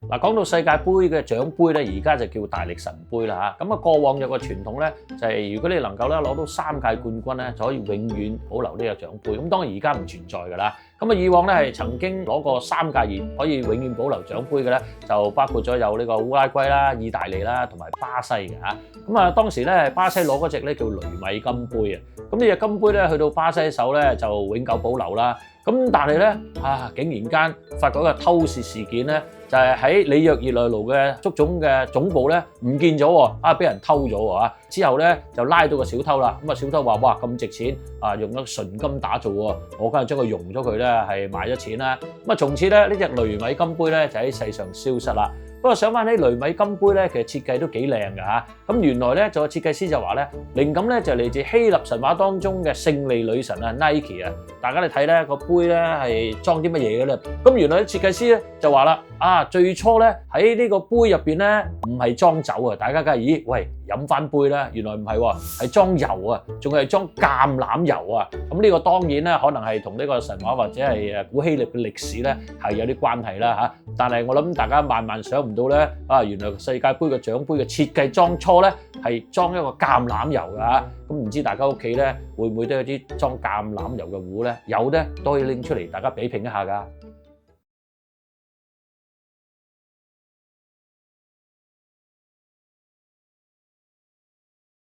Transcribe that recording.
嗱，講到世界盃嘅獎盃咧，而家就叫大力神杯啦嚇。咁啊，過往有個傳統咧，就係如果你能夠咧攞到3屆冠軍咧，就可以永遠保留呢個獎盃。咁當然而家唔存在㗎啦。咁啊，以往咧係曾經攞過3屆而可以永遠保留獎盃嘅咧，就包括咗有呢個烏拉圭啦、意大利啦同埋巴西嘅嚇。咁啊，當時咧巴西攞嗰隻咧叫雷米金杯啊。咁呢隻金杯咧去到巴西手咧就永久保留啦。咁但係咧竟然間發覺一個偷竊事件咧，就係喺里約熱內盧嘅足總嘅總部咧唔見咗喎，俾人偷咗喎。之後咧就拉到個小偷啦，咁啊小偷話：哇，咁值錢用咗純金打造喎，我梗係將佢熔咗佢咧，係賣咗錢啦。咁啊從此咧呢隻雷米金杯咧就喺世上消失啦。不過想翻起雷米金杯咧，其實設計都幾靚㗎嚇。咁原來咧，仲有設計師就話咧，靈感咧就嚟自希臘神話當中嘅勝利女神啊 Nike 啊。大家你睇咧個杯咧係裝啲乜嘢嘅咧？咁原來啲設計師咧就話啦，最初咧喺呢個杯入邊咧唔係裝酒啊，大家梗係咦喂飲翻杯啦，原來唔係喎，係裝油啊，仲係裝橄欖油啊。咁呢個當然咧可能係同呢個神話或者係古希臘嘅歷史咧係有啲關係啦嚇。但係我諗大家萬萬想唔到咧，原來世界盃嘅獎盃嘅設計當初咧係裝一個橄欖油㗎。咁唔知大家屋企咧會唔會都有啲裝橄欖油嘅壺咧？有咧都可以拎出嚟大家比拼一下㗎。